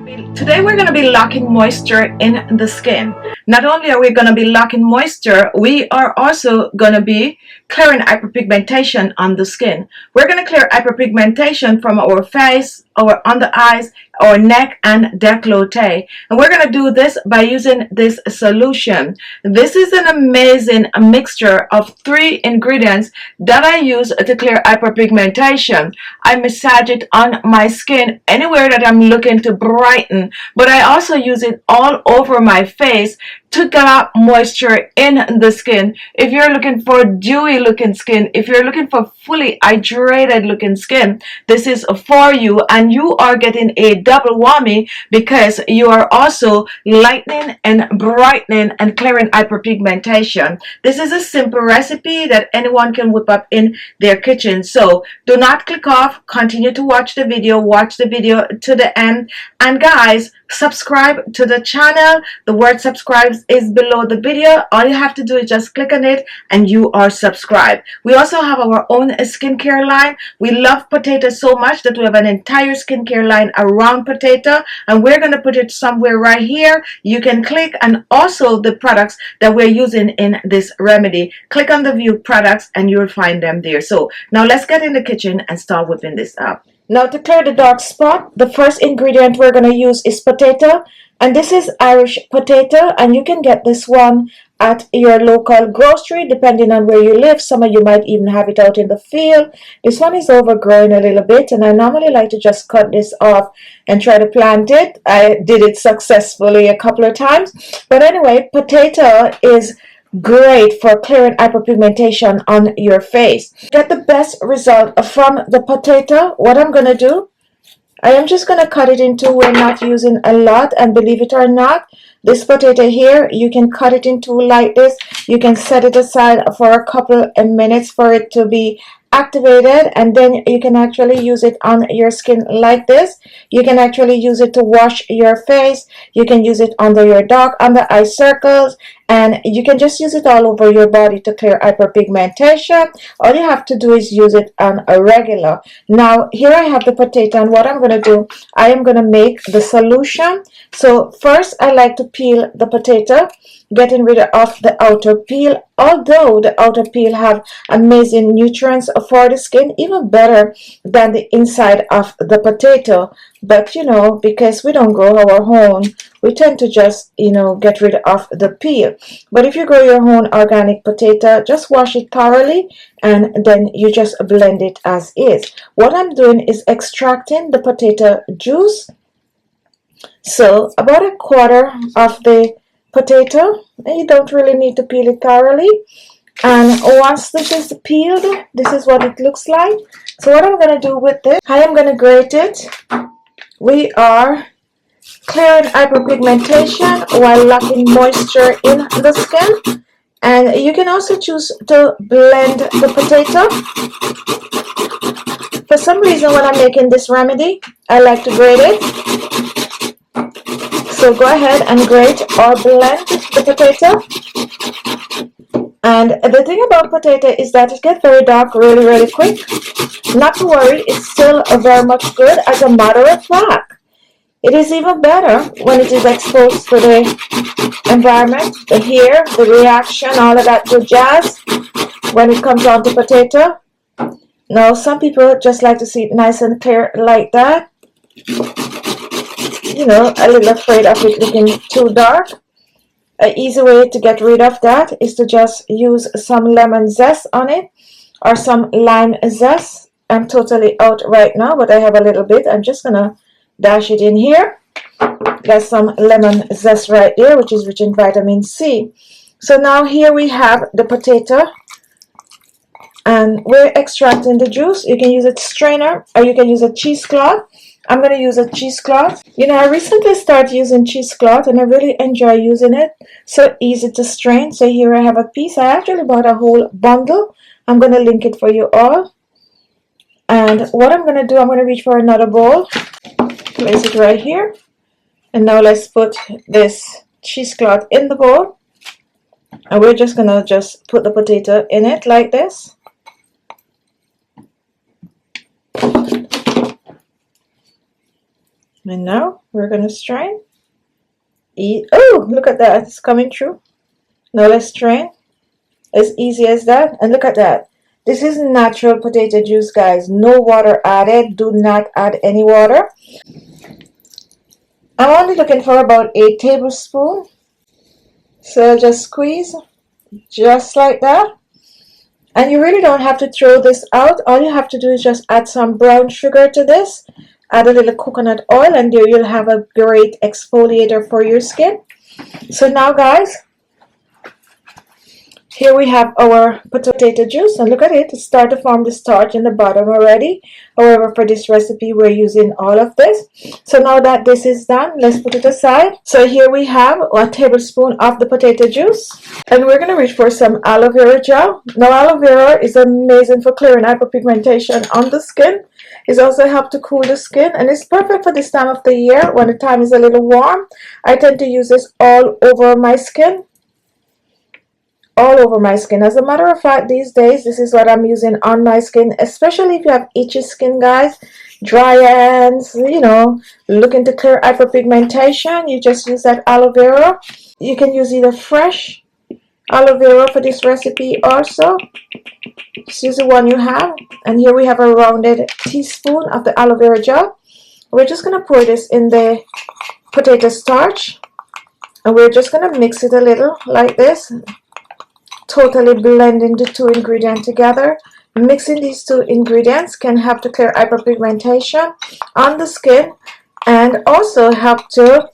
Today we're going to be locking moisture in the skin. Not only are we going to be locking moisture, we are also going to be clearing hyperpigmentation on the skin. We're going to clear hyperpigmentation from our face, our under eyes, our neck, and décolleté. And we're going to do this by using this solution. This is an amazing mixture of 3 ingredients that I use to clear hyperpigmentation. I massage it on my skin anywhere that I'm looking to brighten, but I also use it all over my face to get up moisture in the skin. If you're looking for dewy looking skin, if you're looking for fully hydrated looking skin, this is for you, and you are getting a double whammy because you are also lightening and brightening and clearing hyperpigmentation. This is a simple recipe that anyone can whip up in their kitchen. So do not click off, continue to watch the video to the end, and guys, subscribe to the channel. The word subscribe is below the video. All you have to do is just click on it and you are subscribed. We also have our own skincare line. We love Potato so much that we have an entire skincare line around Potato, and we're going to put it somewhere right here. You can click, and also the products that we're using in this remedy. Click on the view products and you'll find them there. So now let's get in the kitchen and start whipping this up. Now, to clear the dark spot, the first ingredient we're going to use is potato, and this is Irish potato, and you can get this one at your local grocery depending on where you live. Some of you might even have it out in the field. This one is overgrown a little bit, and I normally like to just cut this off and try to plant it. I did it successfully a couple of times, but anyway, potato is great for clearing hyperpigmentation on your face. Get the best result from the potato. What I'm going to do, I am just going to cut it into, we're not using a lot, and believe it or not, this potato here, you can cut it into like this. You can set it aside for a couple of minutes for it to be activated, and then you can actually use it on your skin like this. You can actually use it to wash your face. You can use it under your dark under eye circles, and you can just use it all over your body to clear hyperpigmentation. All you have to do is use it on a regular. Now here I have the potato, and what I'm going to do, I am going to make the solution. So first I like to peel the potato, getting rid of the outer peel. Although the outer peel have amazing nutrients for the skin, even better than the inside of the potato, but you know, because we don't grow our own, we tend to just, you know, get rid of the peel. But if you grow your own organic potato, just wash it thoroughly and then you just blend it as is. What I'm doing is extracting the potato juice. So about a quarter of the potato, and you don't really need to peel it thoroughly. And once this is peeled, this is what it looks like. So what I'm going to do with this, I am going to grate it. We are clearing hyperpigmentation while locking moisture in the skin. And you can also choose to blend the potato. For some reason, when I'm making this remedy, I like to grate it. So go ahead and grate or blend the potato. And the thing about potato is that it gets very dark really quick. Not to worry, it's still very much good. As a matter of fact, it is even better when it is exposed to the environment, the hair, the reaction, all of that good jazz when it comes on to potato. Now, some people just like to see it nice and clear like that. You know, a little afraid of it looking too dark. An easy way to get rid of that is to just use some lemon zest on it or some lime zest. I'm totally out right now, but I have a little bit. I'm just gonna dash it in here. Got some lemon zest right there, which is rich in vitamin C. So now here we have the potato, and we're extracting the juice. You can use a strainer or you can use a cheesecloth. I'm going to use a cheesecloth. You know, I recently started using cheesecloth and I really enjoy using it. So easy to strain. So here I have a piece. I actually bought a whole bundle. I'm going to link it for you all. And what I'm going to do, I'm going to reach for another bowl. Place it right here. And now let's put this cheesecloth in the bowl. And we're just going to just put the potato in it like this. And now we're gonna strain. Oh, look at that, it's coming through. Now let's strain. As easy as that. And look at that. This is natural potato juice, guys. No water added. Do not add any water. I'm only looking for about 8 tablespoons. So just squeeze just like that. And you really don't have to throw this out. All you have to do is just add some brown sugar to this. Add a little coconut oil, and there you'll have a great exfoliator for your skin. So now, guys, here we have our potato juice, and look at it. It started to form the starch in the bottom already. However, for this recipe, we're using all of this. So now that this is done, let's put it aside. So here we have a tablespoon of the potato juice. And we're going to reach for some aloe vera gel. Now, aloe vera is amazing for clearing hyperpigmentation on the skin. It also helps to cool the skin, and it's perfect for this time of the year when the time is a little warm. I tend to use this all over my skin. All over my skin. As a matter of fact, these days, this is what I'm using on my skin, especially if you have itchy skin, guys, dry hands, you know, looking to clear hyperpigmentation. You just use that aloe vera. You can use either fresh aloe vera for this recipe also. Just use the one you have. And here we have a rounded teaspoon of the aloe vera gel. We're just going to pour this in the potato starch, and we're just going to mix it a little like this. Totally blending the two ingredients together. Mixing these two ingredients can help to clear hyperpigmentation on the skin and also help to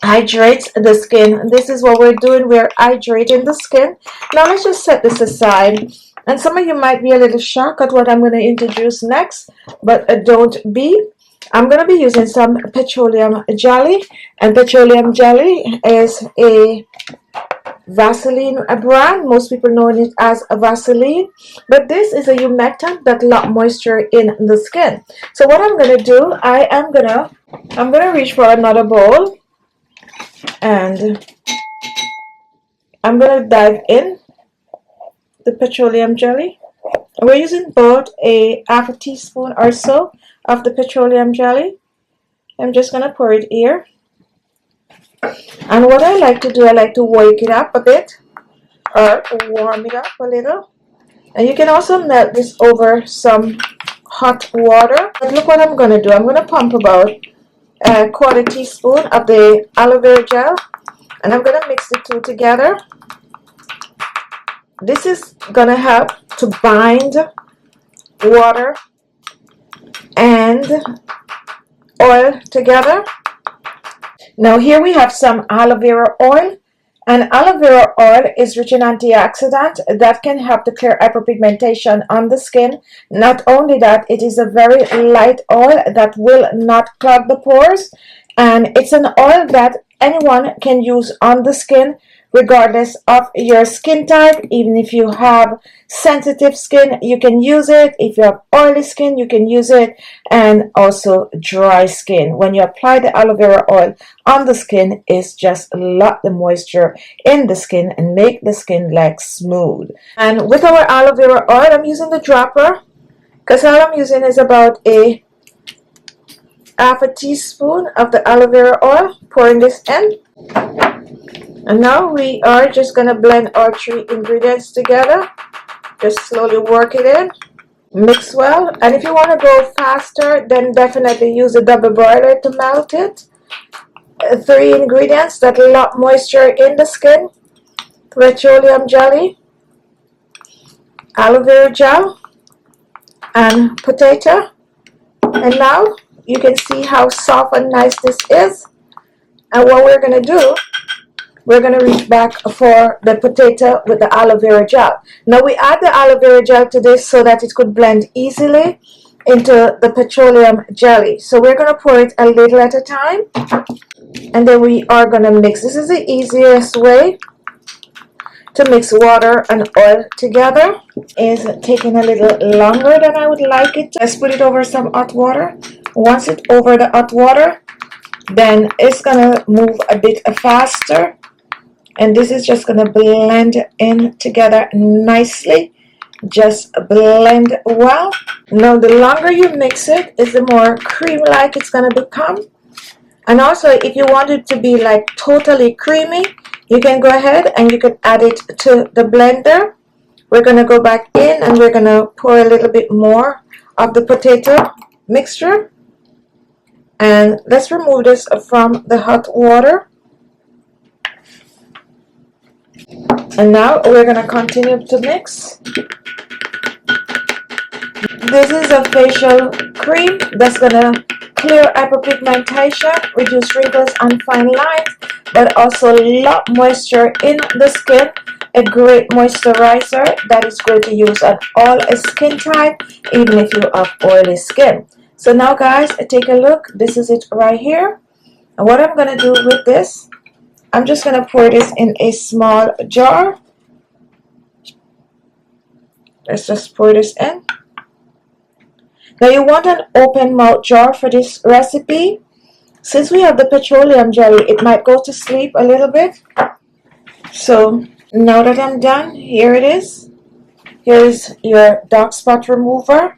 hydrate the skin. This is what we're doing. We're hydrating the skin. Now let's just set this aside. And some of you might be a little shocked at what I'm going to introduce next, but don't be. I'm going to be using some petroleum jelly, and petroleum jelly is a Vaseline brand. Most people know it as a Vaseline, but this is a humectant that locks moisture in the skin. So what I'm gonna do, I'm gonna reach for another bowl, and I'm gonna dive in the petroleum jelly. We're using about a half a teaspoon or so of the petroleum jelly. I'm just gonna pour it here. And what I like to do, I like to wake it up a bit or warm it up a little. And you can also melt this over some hot water. But look what I'm going to do. I'm going to pump about a quarter teaspoon of the aloe vera gel, and I'm going to mix the two together. This is going to help to bind water and oil together. Now here we have some aloe vera oil, and aloe vera oil is rich in antioxidants that can help to clear hyperpigmentation on the skin. Not only that, it is a very light oil that will not clog the pores, and it's an oil that anyone can use on the skin regardless of your skin type. Even if you have sensitive skin, you can use it. If you have oily skin, you can use it, and also dry skin. When you apply the aloe vera oil on the skin, it's just lock the moisture in the skin and make the skin like smooth. And with our aloe vera oil, I'm using the dropper because all I'm using is about a half a teaspoon of the aloe vera oil. Pouring this in. And now we are just going to blend our three ingredients together. Just slowly work it in. Mix well. And if you want to go faster, then definitely use a double boiler to melt it. 3 ingredients that lock moisture in the skin. Petroleum jelly, aloe vera gel, and potato. And now you can see how soft and nice this is. And what we're going to do, we're going to reach back for the potato with the aloe vera gel. Now we add the aloe vera gel to this so that it could blend easily into the petroleum jelly. So we're going to pour it a little at a time, and then we are going to mix. This is the easiest way to mix water and oil together. Is taking a little longer than I would like it. Let's put it over some hot water. Once it's over the hot water, then it's going to move a bit faster. And this is just going to blend in together nicely. Just blend well. Now the longer you mix it, is the more cream-like it's going to become. And also, if you want it to be like totally creamy, you can go ahead and you can add it to the blender. We're going to go back in and we're going to pour a little bit more of the potato mixture. And let's remove this from the hot water. And now we're going to continue to mix. This is a facial cream that's going to clear hyperpigmentation, reduce wrinkles and fine lines, but also lock moisture in the skin. A great moisturizer that is great to use on all skin type, even if you have oily skin. So now guys, take a look. This is it right here. And what I'm going to do with this, I'm just going to pour this in a small jar. Let's just pour this in. Now you want an open mouth jar for this recipe. Since we have the petroleum jelly, it might go to sleep a little bit. So now that I'm done, here it is. Here is your dark spot remover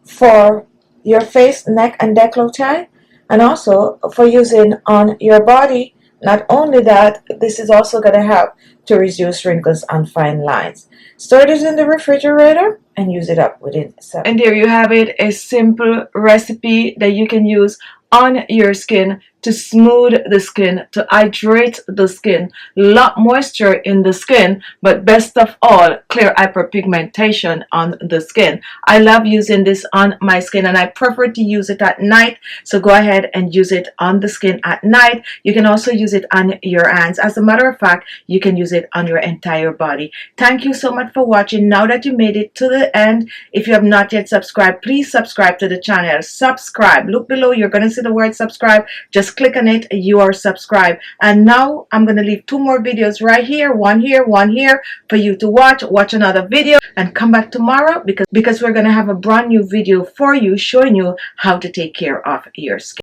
for your face, neck, and décolleté, and also for using on your body. Not only that, this is also going to help to reduce wrinkles and fine lines. Store this in the refrigerator and use it up within 7. And there you have it, a simple recipe that you can use on your skin to smooth the skin, to hydrate the skin, lock moisture in the skin, but best of all, clear hyperpigmentation on the skin. I love using this on my skin and I prefer to use it at night, so go ahead and use it on the skin at night. You can also use it on your hands. As a matter of fact, you can use it on your entire body. Thank you so much for watching. Now that you made it to the end, if you have not yet subscribed, please subscribe to the channel. Subscribe. Look below, you're going to see the word subscribe. Just click on it, you are subscribed. And now I'm going to leave 2 more videos right here, one here for you to watch another video and come back tomorrow because we're going to have a brand new video for you showing you how to take care of your skin.